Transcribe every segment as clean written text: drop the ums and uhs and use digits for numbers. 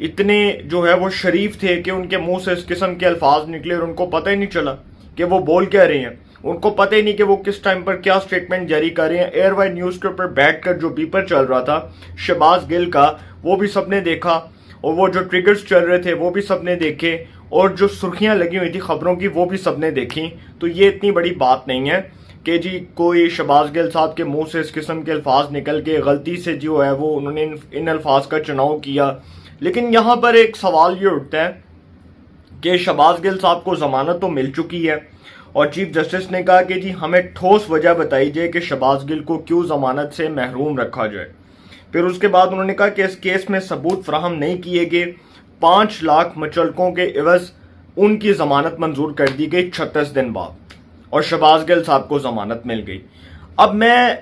اتنے جو ہے وہ شریف تھے کہ ان کے منہ سے اس قسم کے الفاظ نکلے اور ان کو پتہ ہی نہیں چلا کہ وہ بول کیا رہے ہیں. ان کو پتہ ہی نہیں کہ وہ کس ٹائم پر کیا سٹیٹمنٹ جاری کر رہے ہیں. ایئر وائڈ نیوز کے اوپر بیٹھ کر جو بیپر چل رہا تھا شہباز گل کا وہ بھی سب نے دیکھا, اور وہ جو ٹریگرز چل رہے تھے وہ بھی سب نے دیکھے, اور جو سرخیاں لگی ہوئی تھی خبروں کی وہ بھی سب نے دیکھی. تو یہ اتنی بڑی بات نہیں ہے کہ جی کوئی شہباز گل صاحب کے منہ سے اس قسم کے الفاظ نکل کے غلطی سے جو ہے وہ انہوں نے ان الفاظ کا چناؤ کیا. لیکن یہاں پر ایک سوال یہ اٹھتا ہے کہ شہباز گل صاحب کو ضمانت تو مل چکی ہے, اور چیف جسٹس نے کہا کہ جی ہمیں ٹھوس وجہ بتائی جائے کہ شہباز گل کو کیوں ضمانت سے محروم رکھا جائے. پھر اس کے بعد انہوں نے کہا کہ اس کیس میں ثبوت فراہم نہیں کیے گئے. 5 لاکھ مچلکوں کے عوض ان کی ضمانت منظور کر دی گئی 36 دن بعد, اور شہباز گل صاحب کو ضمانت مل گئی. اب میں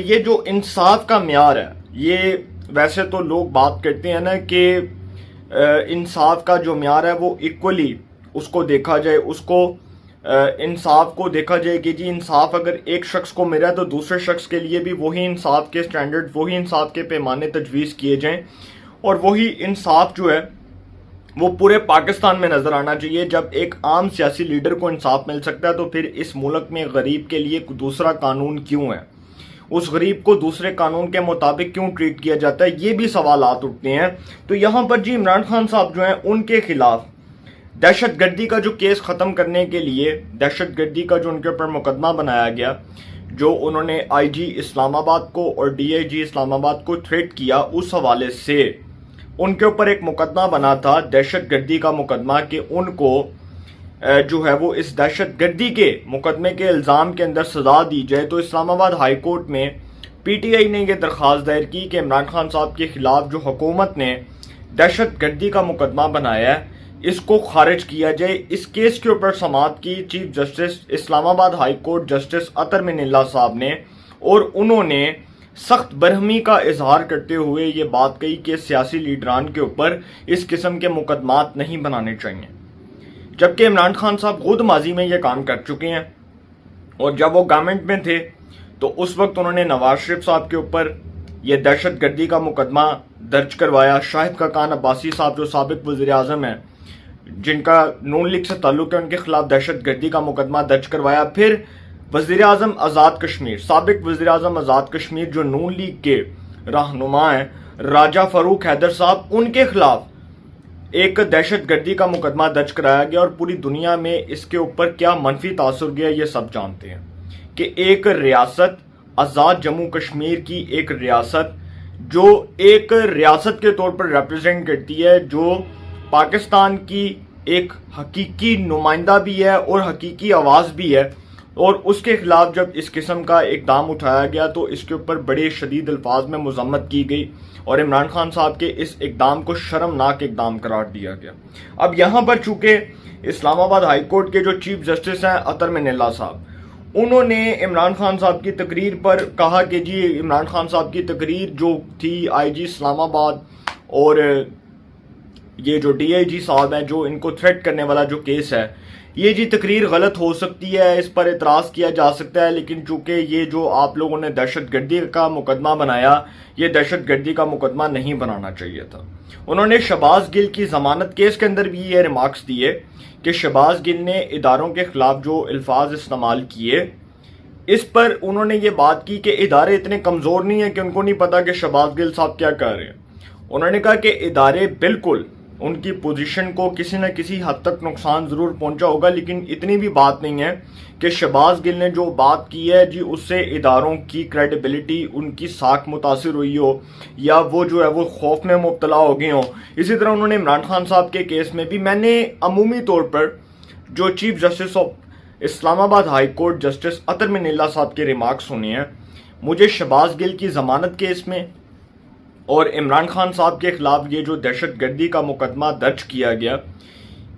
یہ جو انصاف کا معیار ہے, یہ ویسے تو لوگ بات کرتے ہیں نا کہ انصاف کا جو معیار ہے وہ ایکولی اس کو دیکھا جائے, اس کو انصاف کو دیکھا جائے کہ جی انصاف اگر ایک شخص کو ملا تو دوسرے شخص کے لیے بھی وہی انصاف کے سٹینڈرڈ, وہی انصاف کے پیمانے تجویز کیے جائیں, اور وہی انصاف جو ہے وہ پورے پاکستان میں نظر آنا چاہیے. جب ایک عام سیاسی لیڈر کو انصاف مل سکتا ہے تو پھر اس ملک میں غریب کے لیے دوسرا قانون کیوں ہے, اس غریب کو دوسرے قانون کے مطابق کیوں ٹریٹ کیا جاتا ہے, یہ بھی سوالات اٹھتے ہیں. تو یہاں پر جی عمران خان صاحب جو ہیں ان کے خلاف دہشت گردی کا جو کیس ختم کرنے کے لیے, دہشت گردی کا جو ان کے اوپر مقدمہ بنایا گیا, جو انہوں نے آئی جی اسلام آباد کو اور ڈی آئی جی اسلام آباد کو تھریٹ کیا, اس حوالے سے ان کے اوپر ایک مقدمہ بنا تھا دہشت گردی کا مقدمہ کہ ان کو جو ہے وہ اس دہشت گردی کے مقدمے کے الزام کے اندر سزا دی جائے. تو اسلام آباد ہائی کورٹ میں پی ٹی آئی نے یہ درخواست دائر کی کہ عمران خان صاحب کے خلاف جو حکومت نے دہشت گردی کا مقدمہ بنایا ہے اس کو خارج کیا جائے. اس کیس کے اوپر سماعت کی چیف جسٹس اسلام آباد ہائی کورٹ جسٹس اطہر من اللہ صاحب نے, اور انہوں نے سخت برہمی کا اظہار کرتے ہوئے یہ بات کہی کہ سیاسی لیڈران کے اوپر اس قسم کے مقدمات نہیں بنانے چاہیے. جبکہ عمران خان صاحب خود ماضی میں یہ کام کر چکے ہیں, اور جب وہ گورنمنٹ میں تھے تو اس وقت انہوں نے نواز شریف صاحب کے اوپر یہ دہشت گردی کا مقدمہ درج کروایا. شاہد خاقان عباسی صاحب جو سابق وزیر اعظم ہیں, جن کا نون لیگ سے تعلق ہے, ان کے خلاف دہشت گردی کا مقدمہ درج کروایا. پھر وزیر اعظم آزاد کشمیر, سابق وزیر اعظم آزاد کشمیر جو نون لیگ کے رہنما ہیں راجہ فاروق حیدر صاحب, ان کے خلاف ایک دہشت گردی کا مقدمہ درج کرایا گیا. اور پوری دنیا میں اس کے اوپر کیا منفی تاثر گیا یہ سب جانتے ہیں کہ ایک ریاست, آزاد جموں کشمیر کی ایک ریاست جو ایک ریاست کے طور پر ریپرزینٹ کرتی ہے, جو پاکستان کی ایک حقیقی نمائندہ بھی ہے اور حقیقی آواز بھی ہے, اور اس کے خلاف جب اس قسم کا اقدام اٹھایا گیا تو اس کے اوپر بڑے شدید الفاظ میں مذمت کی گئی, اور عمران خان صاحب کے اس اقدام کو شرمناک اقدام قرار دیا گیا. اب یہاں پر چونکہ اسلام آباد ہائی کورٹ کے جو چیف جسٹس ہیں اطہر من اللہ صاحب, انہوں نے عمران خان صاحب کی تقریر پر کہا کہ جی عمران خان صاحب کی تقریر جو تھی آئی جی اسلام آباد اور یہ جو ڈی آئی جی صاحب ہیں جو ان کو تھریٹ کرنے والا جو کیس ہے, یہ جی تقریر غلط ہو سکتی ہے, اس پر اعتراض کیا جا سکتا ہے, لیکن چونکہ یہ جو آپ لوگوں نے دہشت گردی کا مقدمہ بنایا, یہ دہشت گردی کا مقدمہ نہیں بنانا چاہیے تھا. انہوں نے شہباز گل کی ضمانت کیس کے اندر بھی یہ ریمارکس دیے کہ شہباز گل نے اداروں کے خلاف جو الفاظ استعمال کیے, اس پر انہوں نے یہ بات کی کہ ادارے اتنے کمزور نہیں ہیں کہ ان کو نہیں پتا کہ شہباز گل صاحب کیا کر رہے ہیں. انہوں نے کہا کہ ادارے بالکل ان کی پوزیشن کو کسی نہ کسی حد تک نقصان ضرور پہنچا ہوگا, لیکن اتنی بھی بات نہیں ہے کہ شہباز گل نے جو بات کی ہے جی اس سے اداروں کی کریڈیبلٹی, ان کی ساکھ متاثر ہوئی ہو, یا وہ جو ہے وہ خوف میں مبتلا ہو گئے ہوں. اسی طرح انہوں نے عمران خان صاحب کے کیس میں بھی, میں نے عمومی طور پر جو چیف جسٹس آف اسلام آباد ہائی کورٹ جسٹس اطہر من اللہ صاحب کے ریمارکس سنے ہیں, مجھے شہباز گل کی ضمانت کیس میں اور عمران خان صاحب کے خلاف یہ جو دہشت گردی کا مقدمہ درج کیا گیا,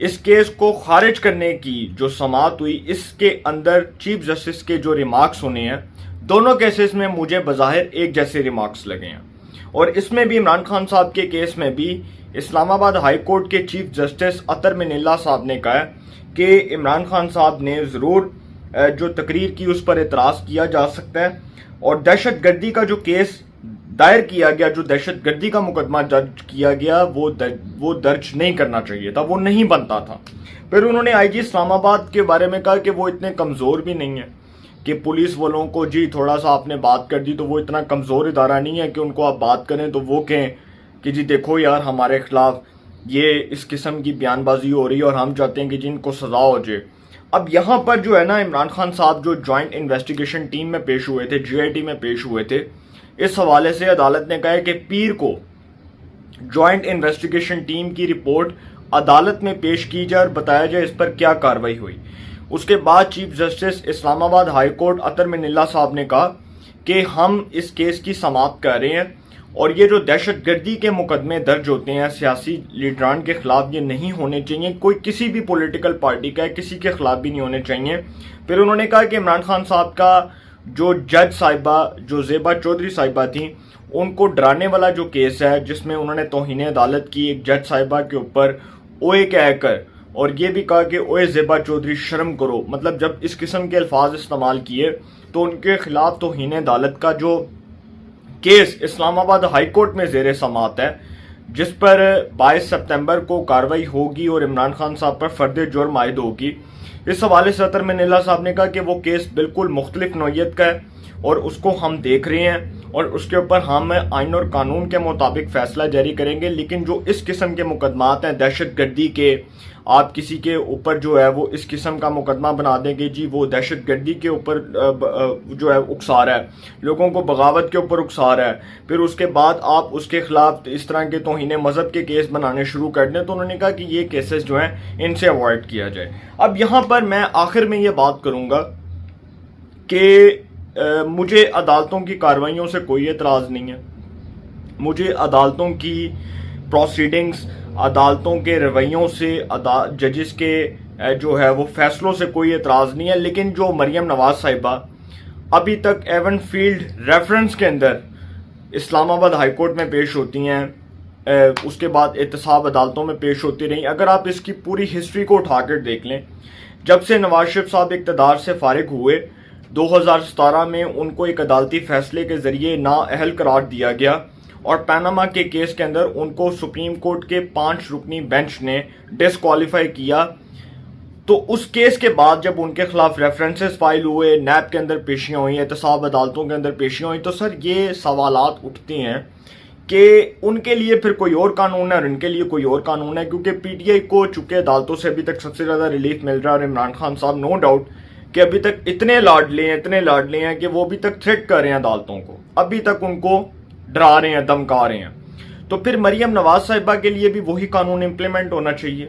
اس کیس کو خارج کرنے کی جو سماعت ہوئی, اس کے اندر چیف جسٹس کے جو ریمارکس ہونے ہیں, دونوں کیسز میں مجھے بظاہر ایک جیسے ریمارکس لگے ہیں. اور اس میں بھی عمران خان صاحب کے کیس میں بھی اسلام آباد ہائی کورٹ کے چیف جسٹس اطہر من اللہ صاحب نے کہا کہ عمران خان صاحب نے ضرور جو تقریر کی اس پر اعتراض کیا جا سکتا ہے, اور دہشت گردی کا جو کیس دائر کیا گیا، جو دہشت گردی کا مقدمہ درج کیا گیا، وہ درج نہیں کرنا چاہیے تھا، وہ نہیں بنتا تھا۔ پھر انہوں نے آئی جی اسلام آباد کے بارے میں کہا کہ وہ اتنے کمزور بھی نہیں ہیں کہ پولیس والوں کو جی تھوڑا سا آپ نے بات کر دی تو وہ اتنا کمزور ادارہ نہیں ہے کہ ان کو آپ بات کریں تو وہ کہیں کہ جی دیکھو یار ہمارے خلاف یہ اس قسم کی بیان بازی ہو رہی ہے اور ہم چاہتے ہیں کہ جن کو سزا ہو جائے۔ اب یہاں پر جو ہے نا عمران خان صاحب جو جوائنٹ انویسٹیگیشن ٹیم میں پیش ہوئے تھے، جی آئی ٹی میں پیش ہوئے تھے، اس حوالے سے عدالت نے کہا ہے کہ پیر کو جوائنٹ انویسٹیگیشن ٹیم کی رپورٹ عدالت میں پیش کی جائے اور بتایا جائے اس پر کیا کارروائی ہوئی۔ اس کے بعد چیف جسٹس اسلام آباد ہائی کورٹ اطہر من اللہ صاحب نے کہا کہ ہم اس کیس کی سماعت کر رہے ہیں اور یہ جو دہشت گردی کے مقدمے درج ہوتے ہیں سیاسی لیڈران کے خلاف، یہ نہیں ہونے چاہیے، کوئی کسی بھی پولیٹیکل پارٹی کا ہے، کسی کے خلاف بھی نہیں ہونے چاہیے۔ پھر انہوں نے کہا کہ عمران خان صاحب کا جو جج صاحبہ جو زیبا چودھری صاحبہ تھیں، ان کو ڈرانے والا جو کیس ہے جس میں انہوں نے توہین عدالت کی ایک جج صاحبہ کے اوپر اوئے کہہ کر اور یہ بھی کہا کہ اوئے زیبا چودھری شرم کرو، مطلب جب اس قسم کے الفاظ استعمال کیے تو ان کے خلاف توہین عدالت کا جو کیس اسلام آباد ہائی کورٹ میں زیر سماعت ہے، جس پر 22 سپتمبر کو کارروائی ہوگی اور عمران خان صاحب پر فرد جرم عائد ہوگی، اس حوالے سے اطہر من اللہ صاحب نے کہا کہ وہ کیس بالکل مختلف نوعیت کا ہے اور اس کو ہم دیکھ رہے ہیں اور اس کے اوپر ہم آئین اور قانون کے مطابق فیصلہ جاری کریں گے، لیکن جو اس قسم کے مقدمات ہیں دہشت گردی کے، آپ کسی کے اوپر جو ہے وہ اس قسم کا مقدمہ بنا دیں گے جی وہ دہشت گردی کے اوپر جو ہے اکسا رہا ہے، لوگوں کو بغاوت کے اوپر اکسا رہا ہے، پھر اس کے بعد آپ اس کے خلاف اس طرح کے توہین مذہب کے کیس بنانے شروع کر دیں، تو انہوں نے کہا کہ یہ کیسز جو ہیں ان سے اوائڈ کیا جائے۔ اب یہاں پر میں آخر میں یہ بات کروں گا کہ مجھے عدالتوں کی کارروائیوں سے کوئی اعتراض نہیں ہے، مجھے عدالتوں کی پروسیڈنگز، عدالتوں کے رویوں سے، ججز کے جو ہے وہ فیصلوں سے کوئی اعتراض نہیں ہے، لیکن جو مریم نواز صاحبہ ابھی تک ایون فیلڈ ریفرنس کے اندر اسلام آباد ہائی کورٹ میں پیش ہوتی ہیں، اس کے بعد احتساب عدالتوں میں پیش ہوتی رہیں، اگر آپ اس کی پوری ہسٹری کو اٹھا کر دیکھ لیں، جب سے نواز شریف صاحب اقتدار سے فارغ ہوئے 2017 میں ان کو ایک عدالتی فیصلے کے ذریعے نااہل قرار دیا گیا اور پیناما کے کیس کے اندر ان کو سپریم کورٹ کے 5 رکنی بینچ نے ڈسکوالیفائی کیا، تو اس کیس کے بعد جب ان کے خلاف ریفرنسز فائل ہوئے، نیب کے اندر پیشیاں ہوئیں، احتساب عدالتوں کے اندر پیشیاں ہوئیں، تو سر یہ سوالات اٹھتے ہیں کہ ان کے لیے پھر کوئی اور قانون ہے اور ان کے لیے کوئی اور قانون ہے، کیونکہ پی ٹی آئی کو چونکہ عدالتوں سے ابھی تک سب سے زیادہ ریلیف مل رہا ہے اور عمران خان صاحب نو ڈاؤٹ کہ ابھی تک اتنے لاڈلے ہیں کہ وہ ابھی تک تھریٹ کر رہے ہیں عدالتوں کو، ابھی تک ان کو ڈرا رہے ہیں، دمکا رہے ہیں، تو پھر مریم نواز صاحبہ کے لیے بھی وہی قانون امپلیمنٹ ہونا چاہیے۔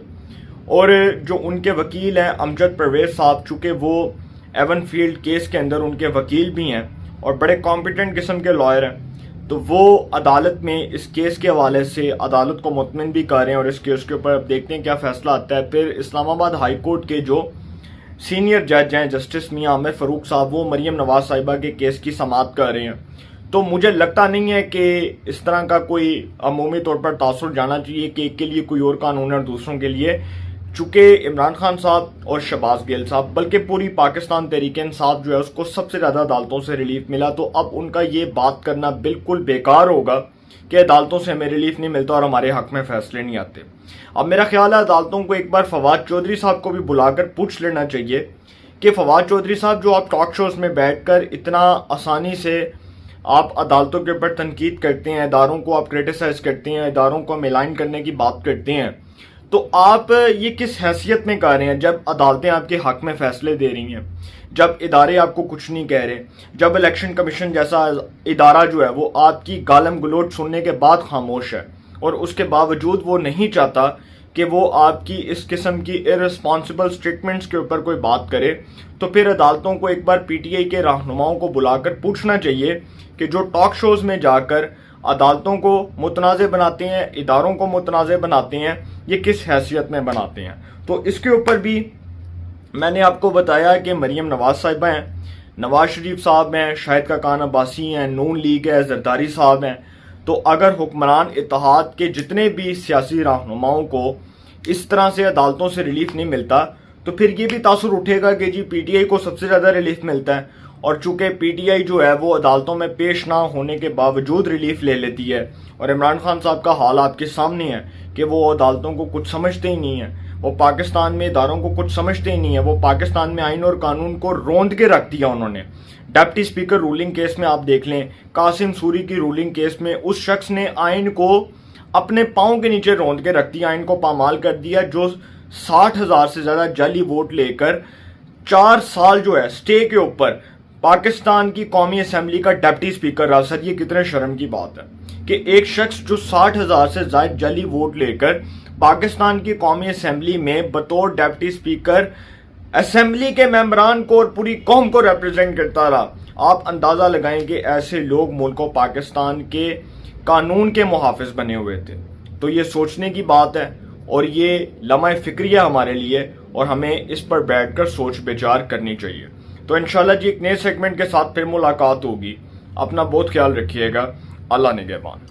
اور جو ان کے وکیل ہیں امجد پرویز صاحب، چونکہ وہ ایون فیلڈ کیس کے اندر ان کے وکیل بھی ہیں اور بڑے کمپیٹنٹ قسم کے لائر ہیں، تو وہ عدالت میں اس کیس کے حوالے سے عدالت کو مطمئن بھی کر رہے ہیں اور اس کیس کے اوپر اب دیکھتے ہیں کیا فیصلہ آتا ہے۔ پھر اسلام آباد ہائی کورٹ کے جو سینئر جج ہیں جسٹس میاں عامر فاروق صاحب، وہ مریم نواز صاحبہ کے کیس کی سماعت کر رہے ہیں، تو مجھے لگتا نہیں ہے کہ اس طرح کا کوئی عمومی طور پر تاثر جانا چاہیے کہ ایک کے لیے کوئی اور قانون ہے اور دوسروں کے لیے، چونکہ عمران خان صاحب اور شہباز گل صاحب بلکہ پوری پاکستان تحریک انصاف جو ہے اس کو سب سے زیادہ عدالتوں سے ریلیف ملا، تو اب ان کا یہ بات کرنا بالکل بیکار ہوگا کہ عدالتوں سے ہمیں ریلیف نہیں ملتا اور ہمارے حق میں فیصلے نہیں آتے۔ اب میرا خیال ہے عدالتوں کو ایک بار فواد چودھری صاحب کو بھی بلا کر پوچھ لینا چاہیے کہ فواد چودھری صاحب، جو آپ ٹاک شوز میں بیٹھ کر اتنا آسانی سے آپ عدالتوں کے اوپر تنقید کرتے ہیں، اداروں کو آپ کریٹیسائز کرتے ہیں، اداروں کو ملائن کرنے کی بات کرتے ہیں، تو آپ یہ کس حیثیت میں کر رہے ہیں جب عدالتیں آپ کے حق میں فیصلے دے رہی ہیں، جب ادارے آپ کو کچھ نہیں کہہ رہے، جب الیکشن کمیشن جیسا ادارہ جو ہے وہ آپ کی گالم گلوچ سننے کے بعد خاموش ہے اور اس کے باوجود وہ نہیں چاہتا کہ وہ آپ کی اس قسم کی ارسپانسبل سٹیٹمنٹس کے اوپر کوئی بات کرے، تو پھر عدالتوں کو ایک بار پی ٹی آئی کے رہنماؤں کو بلا کر پوچھنا چاہیے کہ جو ٹاک شوز میں جا کر عدالتوں کو متنازع بناتے ہیں، اداروں کو متنازع بناتے ہیں، یہ کس حیثیت میں بناتے ہیں۔ تو اس کے اوپر بھی میں نے آپ کو بتایا کہ مریم نواز صاحبہ ہیں، نواز شریف صاحب ہیں، شاہد خاقان عباسی ہیں، نون لیگ ہے، زرداری صاحب ہیں، تو اگر حکمران اتحاد کے جتنے بھی سیاسی رہنماؤں کو اس طرح سے عدالتوں سے ریلیف نہیں ملتا، تو پھر یہ بھی تاثر اٹھے گا کہ جی پی ٹی آئی کو سب سے زیادہ ریلیف ملتا ہے اور چونکہ پی ٹی آئی جو ہے وہ عدالتوں میں پیش نہ ہونے کے باوجود ریلیف لے لیتی ہے، اور عمران خان صاحب کا حال آپ کے سامنے ہے کہ وہ عدالتوں کو کچھ سمجھتے ہی نہیں ہیں، وہ پاکستان میں اداروں کو کچھ سمجھتے ہی نہیں ہیں، وہ پاکستان میں آئین اور قانون کو روند کے رکھ دیا انہوں نے۔ ڈپٹی اسپیکر رولنگ کیس میں آپ دیکھ لیں، قاسم سوری کی رولنگ کیس میں اس شخص نے آئین کو اپنے پاؤں کے نیچے روند کے رکھ دیا، آئین کو پامال کر دیا، جو 60,000 سے زیادہ جعلی ووٹ لے کر 4 سال جو ہے سٹے کے اوپر پاکستان کی قومی اسمبلی کا ڈپٹی اسپیکر رہا۔ سر یہ کتنے شرم کی بات ہے کہ ایک شخص جو 60,000 سے زائد جعلی ووٹ لے کر پاکستان کی قومی اسمبلی میں بطور ڈپٹی اسپیکر اسمبلی کے ممبران کو اور پوری قوم کو ریپرزینٹ کرتا رہا۔ آپ اندازہ لگائیں کہ ایسے لوگ ملک و پاکستان کے قانون کے محافظ بنے ہوئے تھے۔ تو یہ سوچنے کی بات ہے اور یہ لمحہ فکریہ ہمارے لیے، اور ہمیں اس پر بیٹھ کر سوچ بچار کرنی چاہیے۔ تو انشاءاللہ جی ایک نئے سیگمنٹ کے ساتھ پھر ملاقات ہوگی۔ اپنا بہت خیال رکھیے گا۔ اللہ نگہبان۔